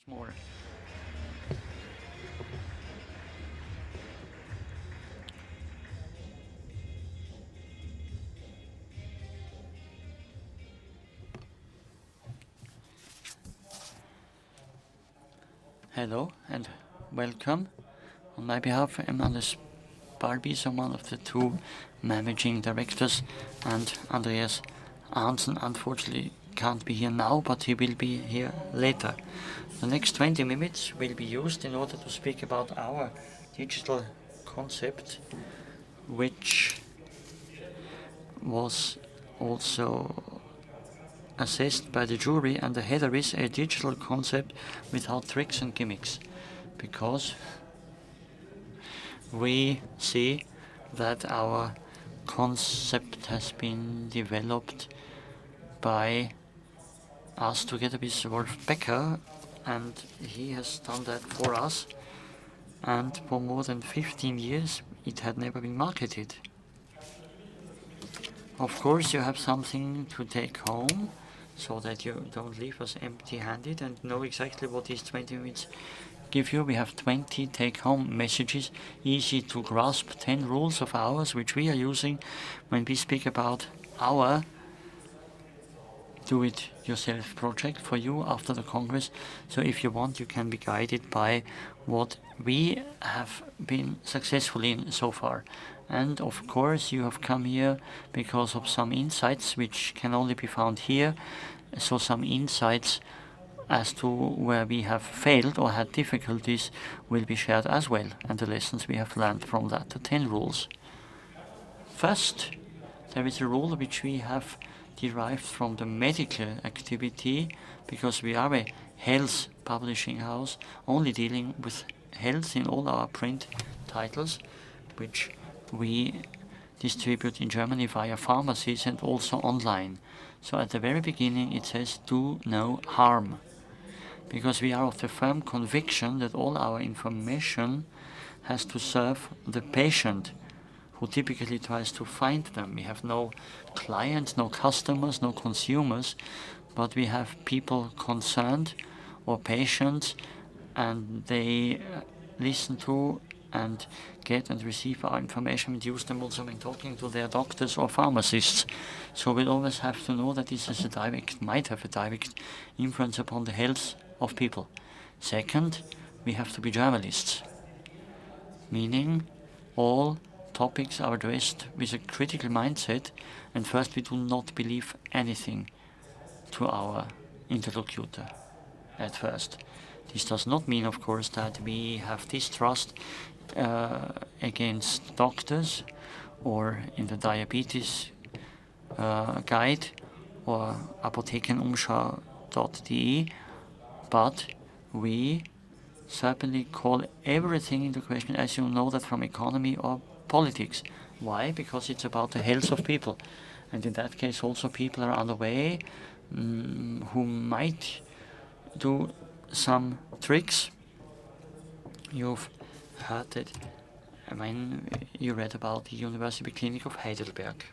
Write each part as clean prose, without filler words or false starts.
more. Hello and welcome. On my behalf, I'm Dennis Ballwieser, one of the two managing directors, and Andreas Arntzen unfortunately can't be here now, but he will be here later. The next 20 minutes will be used in order to speak about our digital concept, which was also assessed by the jury, and the header is a digital concept without tricks and gimmicks, because we see that our concept has been developed by us together with Wolf Becker, and he has done that for us, and for more than 15 years it had never been marketed. Of course, you have something to take home so that you don't leave us empty-handed and know exactly what these 20 minutes give you. We have 20 take-home messages, easy to grasp, 10 rules of ours which we are using when we speak about our do-it-yourself project for you after the Congress. So if you want, you can be guided by what we have been successful in so far. And of course, you have come here because of some insights which can only be found here. So some insights as to where we have failed or had difficulties will be shared as well, and the lessons we have learned from that, the 10 rules. First, there is a rule which we have derived from the medical activity, because we are a health publishing house, only dealing with health in all our print titles, which we distribute in Germany via pharmacies and also online. So at the very beginning it says do no harm, because we are of the firm conviction that all our information has to serve the patient, who typically tries to find them. We have no clients, no customers, no consumers, but we have people concerned or patients, and they listen to and get and receive our information and use them also when talking to their doctors or pharmacists. So we always have to know that this is might have a direct influence upon the health of people. Second, we have to be journalists, meaning all topics are addressed with a critical mindset, and first, we do not believe anything to our interlocutor at first. This does not mean, of course, that we have distrust against doctors or in the diabetes guide or apothekenumschau.de, but we certainly call everything into question, as you know that from economy or politics. Why? Because it's about the health of people, and in that case also people are on the way who might do some tricks. You've heard it when you read about the University Clinic of Heidelberg.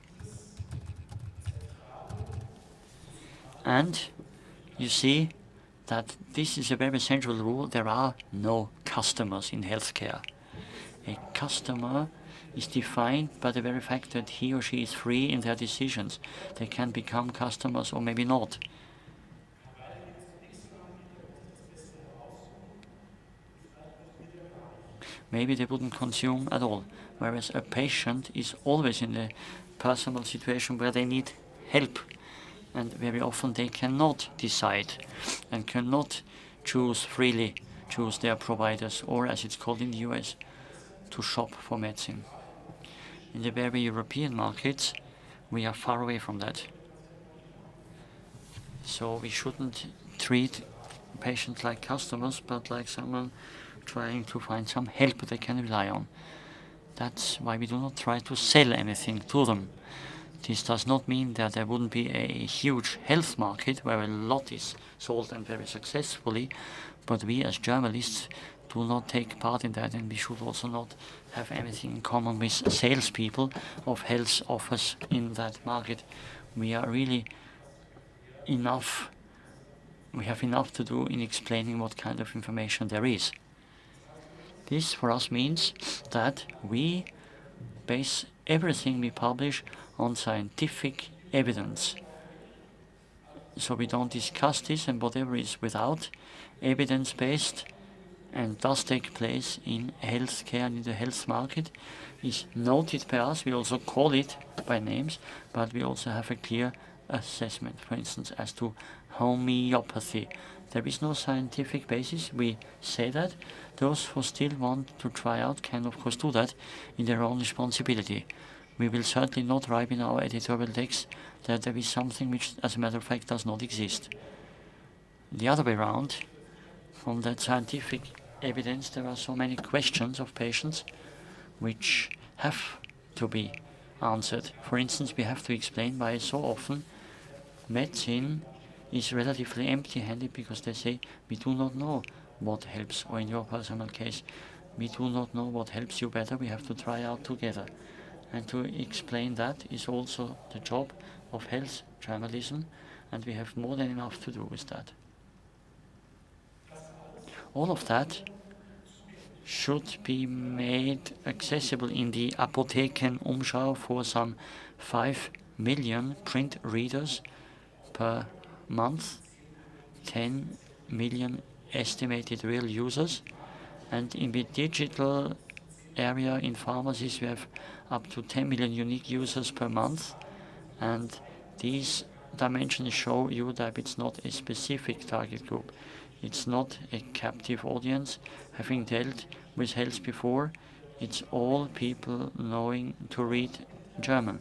And you see that this is a very central rule. There are no customers in healthcare. A customer is defined by the very fact that he or she is free in their decisions. They can become customers or maybe not. Maybe they wouldn't consume at all, whereas a patient is always in a personal situation where they need help, and very often they cannot decide and cannot freely choose their providers, or as it's called in the US, to shop for medicine. In the very European markets, we are far away from that. So we shouldn't treat patients like customers, but like someone trying to find some help they can rely on. That's why we do not try to sell anything to them. This does not mean that there wouldn't be a huge health market where a lot is sold and very successfully, but we as journalists do not take part in that, and we should also not have anything in common with salespeople of health offers in that market. We are really enough we have enough to do in explaining what kind of information there is. This for us means that we base everything we publish on scientific evidence. So we don't discuss this, and whatever is without evidence-based and does take place in healthcare and in the health market is noted by us. We also call it by names, but we also have a clear assessment. For instance, as to homeopathy, there is no scientific basis. We say that. Those who still want to try out can of course do that in their own responsibility. We will certainly not write in our editorial text that there is something which, as a matter of fact, does not exist. The other way around, from that scientific evidence, there are so many questions of patients which have to be answered. For instance, we have to explain why so often medicine is relatively empty-handed, because they say we do not know what helps, or in your personal case, we do not know what helps you better, we have to try out together. And to explain that is also the job of health journalism, and we have more than enough to do with that. All of that should be made accessible in the Apotheken Umschau for some 5 million print readers per month, 10 million estimated real users, and in the digital area in pharmacies we have up to 10 million unique users per month, and these dimensions show you that it's not a specific target group. It's not a captive audience having dealt with health before. It's all people knowing to read German.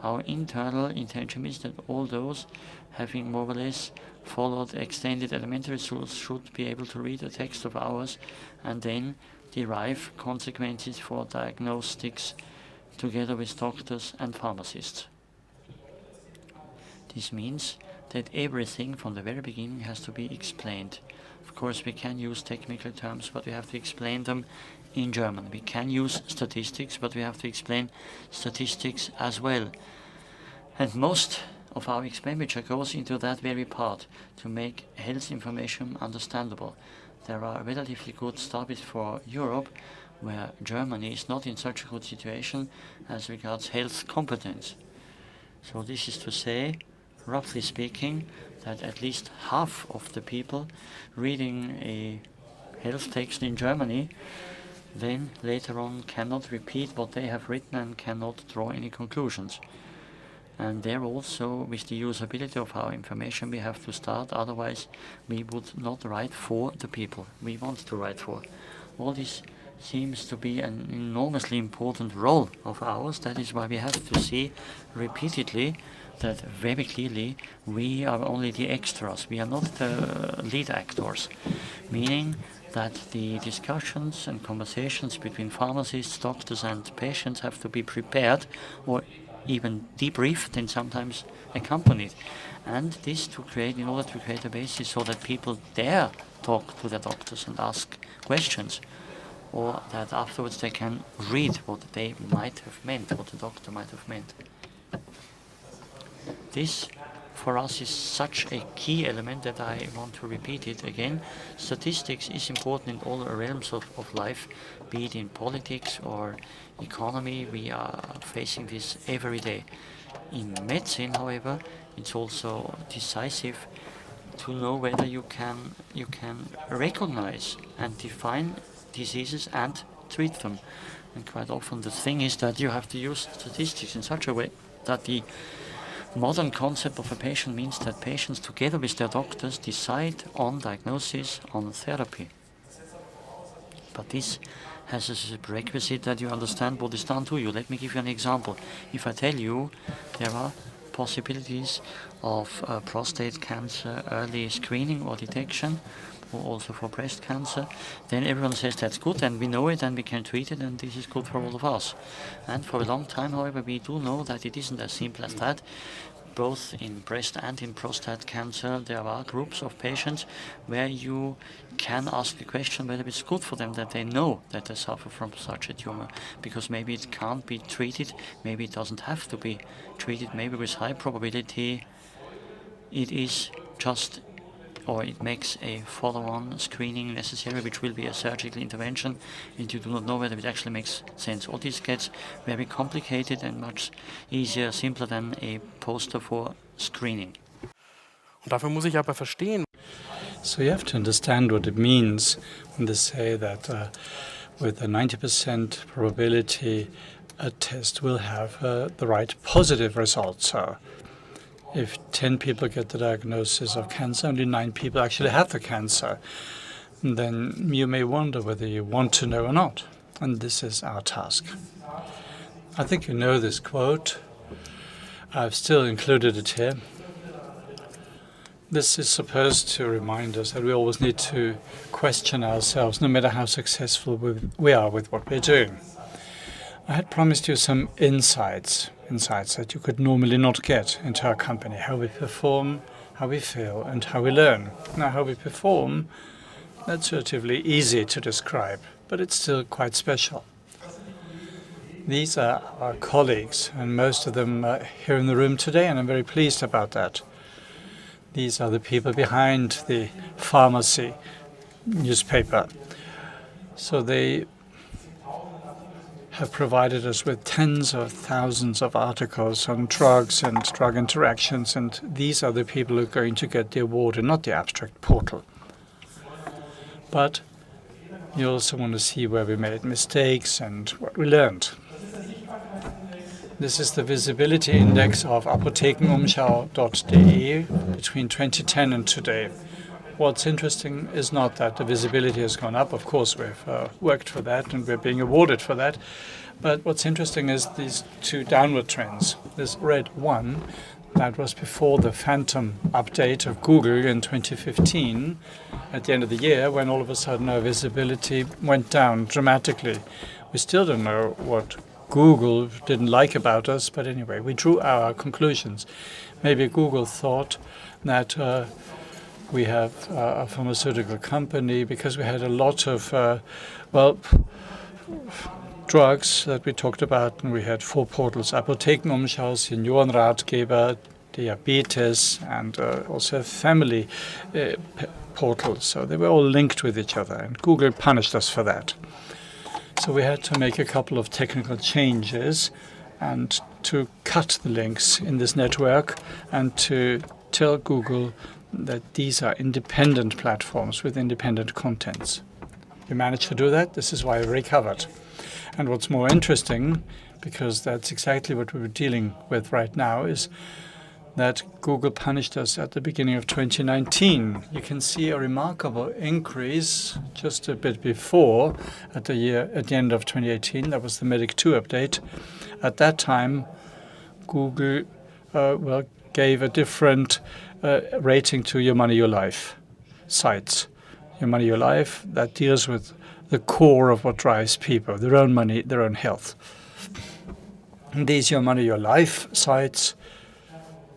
Our internal intention is that all those having more or less followed extended elementary schools should be able to read a text of ours and then derive consequences for diagnostics together with doctors and pharmacists. This means that everything from the very beginning has to be explained. Of course, we can use technical terms, but we have to explain them in German. We can use statistics, but we have to explain statistics as well. And most of our expenditure goes into that very part, to make health information understandable. There are relatively good studies for Europe where Germany is not in such a good situation as regards health competence. So this is to say, roughly speaking, that at least half of the people reading a health text in Germany then later on cannot repeat what they have written and cannot draw any conclusions. And there also, with the usability of our information, we have to start, otherwise we would not write for the people we want to write for. All this seems to be an enormously important role of ours. That is why we have to see repeatedly that very clearly we are only the extras, we are not the lead actors, meaning that the discussions and conversations between pharmacists, doctors and patients have to be prepared or even debriefed and sometimes accompanied. And this in order to create a basis so that people dare talk to their doctors and ask questions, or that afterwards they can read what they might have meant, what the doctor might have meant. This for us is such a key element that I want to repeat it again. Statistics is important in all realms of life, be it in politics or economy. We are facing this every day. In medicine, however, it's also decisive to know whether you can recognize and define diseases and treat them. And quite often the thing is that you have to use statistics in such a way that the modern concept of a patient means that patients together with their doctors decide on diagnosis, on therapy. But this has as a prerequisite that you understand what is done to you. Let me give you an example. If I tell you there are possibilities of prostate cancer early screening or detection, or also for breast cancer, then everyone says that's good and we know it and we can treat it and this is good for all of us. And for a long time, however, we do know that it isn't as simple as that. Both in breast and in prostate cancer, there are groups of patients where you can ask the question whether it's good for them that they know that they suffer from such a tumor, because maybe it can't be treated, maybe it doesn't have to be treated, maybe with high probability it is just or it makes a follow-on screening necessary, which will be a surgical intervention, and you do not know whether it actually makes sense. All this gets very complicated and much easier, simpler than a poster for screening. Und dafür muss ich aber verstehen. So you have to understand what it means when they say that with a 90% probability a test will have the right positive result. So if 10 people get the diagnosis of cancer, only 9 people actually have the cancer. And then you may wonder whether you want to know or not. And this is our task. I think you know this quote. I've still included it here. This is supposed to remind us that we always need to question ourselves, no matter how successful we are with what we're doing. I had promised you some insights that you could normally not get into our company, how we perform, how we feel, and how we learn. Now, how we perform, that's relatively easy to describe, but it's still quite special. These are our colleagues, and most of them are here in the room today, and I'm very pleased about that. These are the people behind the pharmacy newspaper. So they have provided us with tens of thousands of articles on drugs and drug interactions, and these are the people who are going to get the award and not the abstract portal. But you also want to see where we made mistakes and what we learned. This is the visibility index of apothekenumschau.de between 2010 and today. What's interesting is not that the visibility has gone up. Of course, we've worked for that and we're being awarded for that. But what's interesting is these two downward trends. This red one, that was before the phantom update of Google in 2015, at the end of the year, when all of a sudden our visibility went down dramatically. We still don't know what Google didn't like about us, but anyway, we drew our conclusions. Maybe Google thought that we have a pharmaceutical company because we had a lot of, drugs that we talked about, and we had 4 portals: Apothekenumschau, Seniorenratgeber, Diabetes, and also a family portal. So they were all linked with each other, and Google punished us for that. So we had to make a couple of technical changes and to cut the links in this network and to tell Google that these are independent platforms with independent contents. We managed to do that. This is why we recovered. And what's more interesting, because that's exactly what we were dealing with right now, is that Google punished us at the beginning of 2019. You can see a remarkable increase just a bit before, at the end of 2018. That was the MEDIC 2 update. At that time, Google gave a different rating to Your Money, Your Life sites. Your Money, Your Life, that deals with the core of what drives people, their own money, their own health. And these Your Money, Your Life sites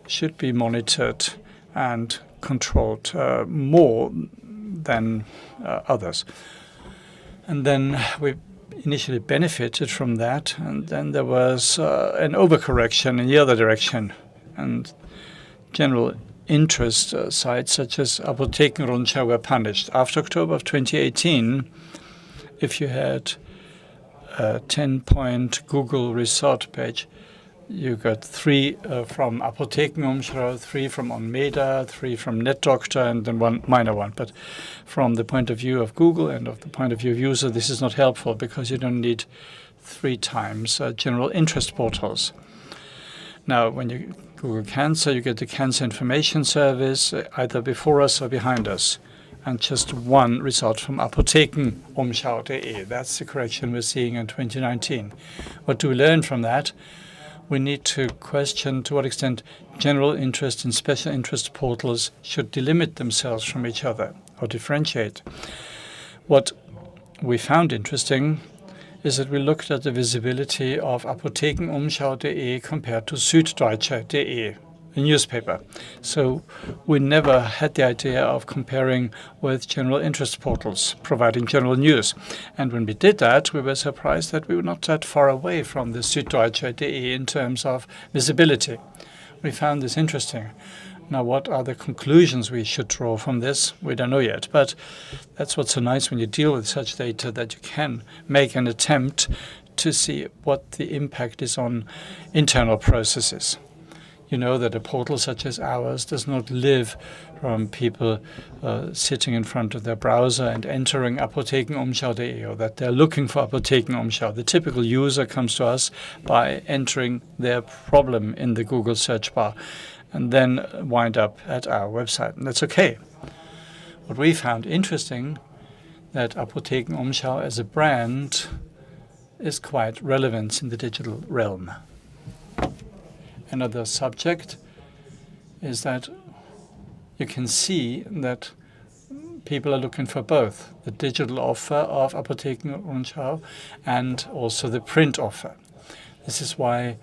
should be monitored and controlled more than others. And then we initially benefited from that, and then there was an overcorrection in the other direction. And general interest sites such as Apothekenrundschau were punished. After October of 2018, if you had a 10-point Google result page, you got 3 from Apothekenumschau, 3 from Onmeda, 3 from NetDoctor, and then 1 minor one. But from the point of view of Google and of the point of view of user, this is not helpful because you don't need 3 times general interest portals. Now, when you Google Cancer, you get the Cancer Information Service either before us or behind us, and just 1 result from Apothekenumschau.de. That's the correction we're seeing in 2019. What do we learn from that? We need to question to what extent general interest and special interest portals should delimit themselves from each other or differentiate. What we found interesting is that we looked at the visibility of Apothekenumschau.de compared to Süddeutsche.de, a newspaper. So we never had the idea of comparing with general interest portals providing general news. And when we did that, we were surprised that we were not that far away from the Süddeutsche.de in terms of visibility. We found this interesting. Now, what are the conclusions we should draw from this? We don't know yet, but that's what's so nice when you deal with such data, that you can make an attempt to see what the impact is on internal processes. You know that a portal such as ours does not live from people sitting in front of their browser and entering apothekenumschau.de, or that they're looking for Apothekenumschau. The typical user comes to us by entering their problem in the Google search bar and then wind up at our website. And that's okay. What we found interesting, that Apothekenumschau as a brand is quite relevant in the digital realm. Another subject is that you can see that people are looking for both the digital offer of Apothekenumschau and also the print offer. This is why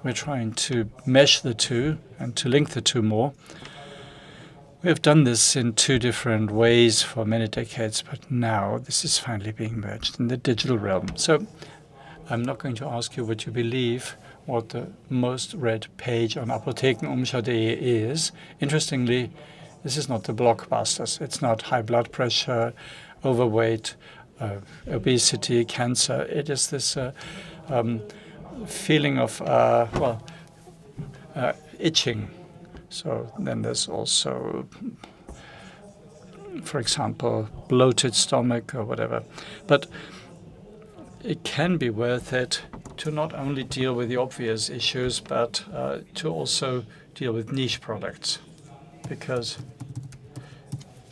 we're trying to mesh the two and to link the two more. We have done this in two different ways for many decades, but now this is finally being merged in the digital realm. So I'm not going to ask you what you believe what the most read page on Apothekenumschau.de is. Interestingly, this is not the blockbusters. It's not high blood pressure, overweight, obesity, cancer. It is this feeling of itching. So then there's also, for example, bloated stomach or whatever. But it can be worth it to not only deal with the obvious issues, but to also deal with niche products, because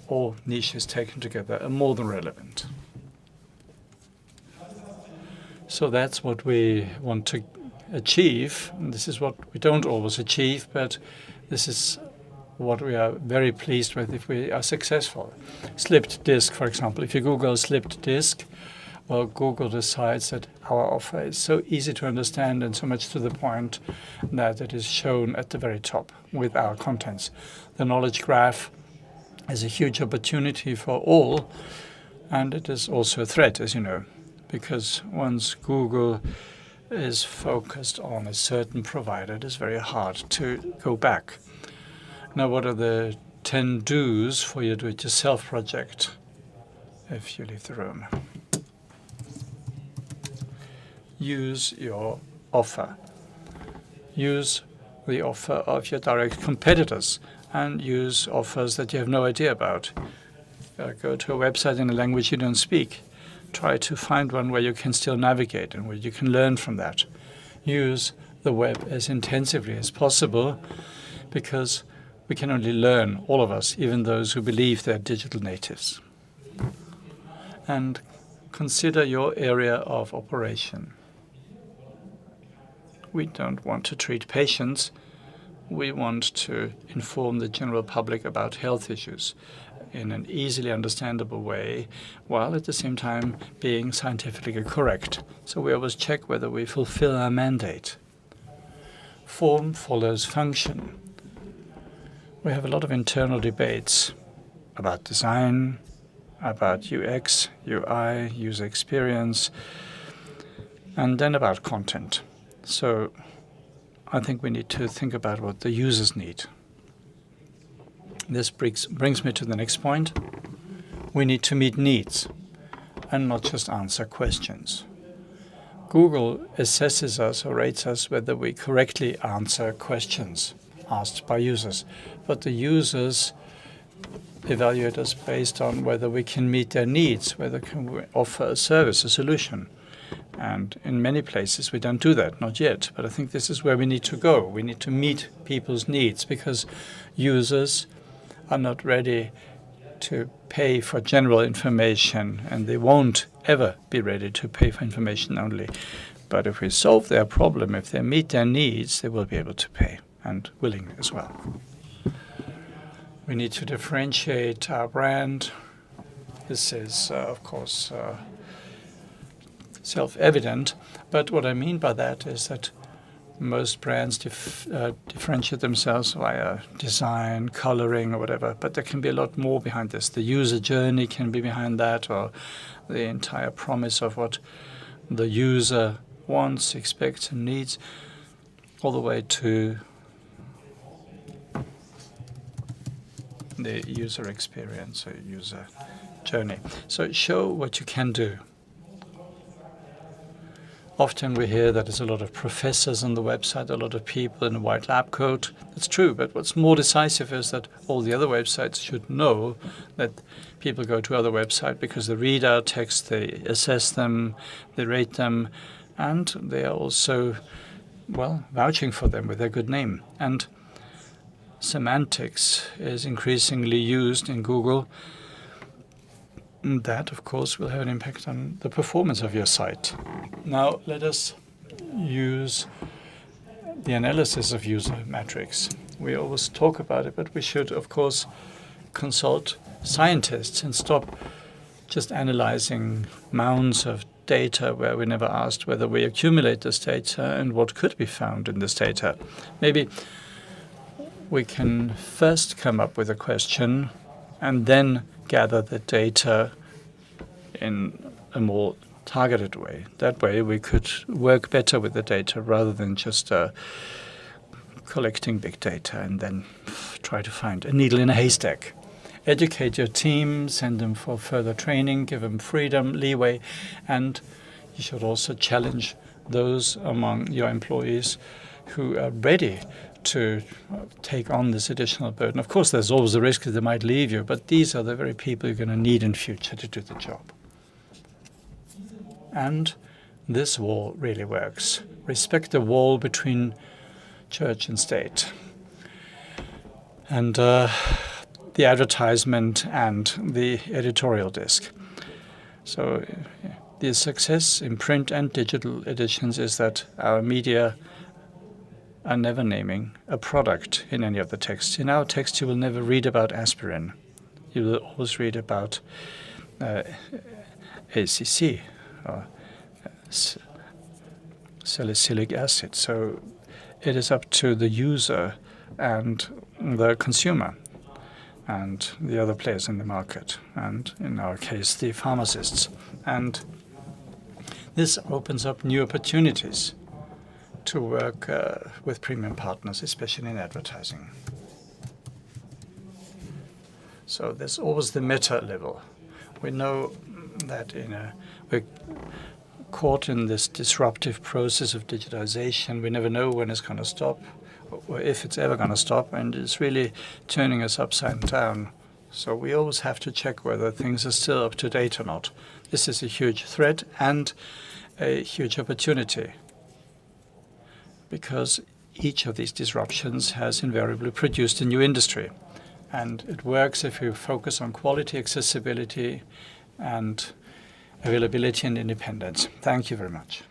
all niches taken together are more than relevant. So that's what we want to achieve. And this is what we don't always achieve, but this is what we are very pleased with if we are successful. Slipped disk, for example. If you Google slipped disk, well, Google decides that our offer is so easy to understand and so much to the point that it is shown at the very top with our contents. The knowledge graph is a huge opportunity for all, and it is also a threat, as you know, because once Google is focused on a certain provider, it is very hard to go back. Now, what are the 10 do's for your do-it-yourself project if you leave the room? Use your offer. Use the offer of your direct competitors, and use offers that you have no idea about. Go to a website in a language you don't speak. Try to find one where you can still navigate and where you can learn from that. Use the web as intensively as possible, because we can only learn, all of us, even those who believe they're digital natives. And consider your area of operation. We don't want to treat patients. We want to inform the general public about health issues in an easily understandable way, while at the same time being scientifically correct. So we always check whether we fulfill our mandate. Form follows function. We have a lot of internal debates about design, about UX, UI, user experience, and then about content. So I think we need to think about what the users need. This brings me to the next point. We need to meet needs and not just answer questions. Google assesses us or rates us whether we correctly answer questions asked by users, but the users evaluate us based on whether we can meet their needs, whether can we offer a service, a solution. And in many places we don't do that, not yet. But I think this is where we need to go. We need to meet people's needs, because users are not ready to pay for general information, and they won't ever be ready to pay for information only. But if we solve their problem, if they meet their needs, they will be able to pay, and willing as well. We need to differentiate our brand. This is, of course, self-evident, but what I mean by that is that most brands differentiate themselves via design, coloring, or whatever, but there can be a lot more behind this. The user journey can be behind that, or the entire promise of what the user wants, expects, and needs, all the way to the user experience or user journey. So show what you can do. Often we hear that there's a lot of professors on the website, a lot of people in a white lab coat. That's true, but what's more decisive is that all the other websites should know that people go to other websites because they read our text, they assess them, they rate them, and they are also, well, vouching for them with their good name. And semantics is increasingly used in Google. And that, of course, will have an impact on the performance of your site. Now, let us use the analysis of user metrics. We always talk about it, but we should, of course, consult scientists and stop just analyzing mounds of data where we never asked whether we accumulate this data and what could be found in this data. Maybe we can first come up with a question and then gather the data in a more targeted way. That way we could work better with the data rather than just collecting big data and then try to find a needle in a haystack. Educate your team, send them for further training, give them freedom, leeway, and you should also challenge those among your employees who are ready to take on this additional burden. Of course, there's always a risk that they might leave you, but these are the very people you're going to need in future to do the job. And this wall really works. Respect the wall between church and state. And the advertisement and the editorial disc. So the success in print and digital editions is that our media are never naming a product in any of the texts. In our text, you will never read about aspirin. You will always read about ACC, or salicylic acid. So it is up to the user and the consumer and the other players in the market, and in our case, the pharmacists. And this opens up new opportunities to work with premium partners, especially in advertising. So there's always the meta level. We know that we're caught in this disruptive process of digitization. We never know when it's going to stop or if it's ever going to stop, and it's really turning us upside down. So we always have to check whether things are still up to date or not. This is a huge threat and a huge opportunity, because each of these disruptions has invariably produced a new industry. And it works if you focus on quality, accessibility, and availability and independence. Thank you very much.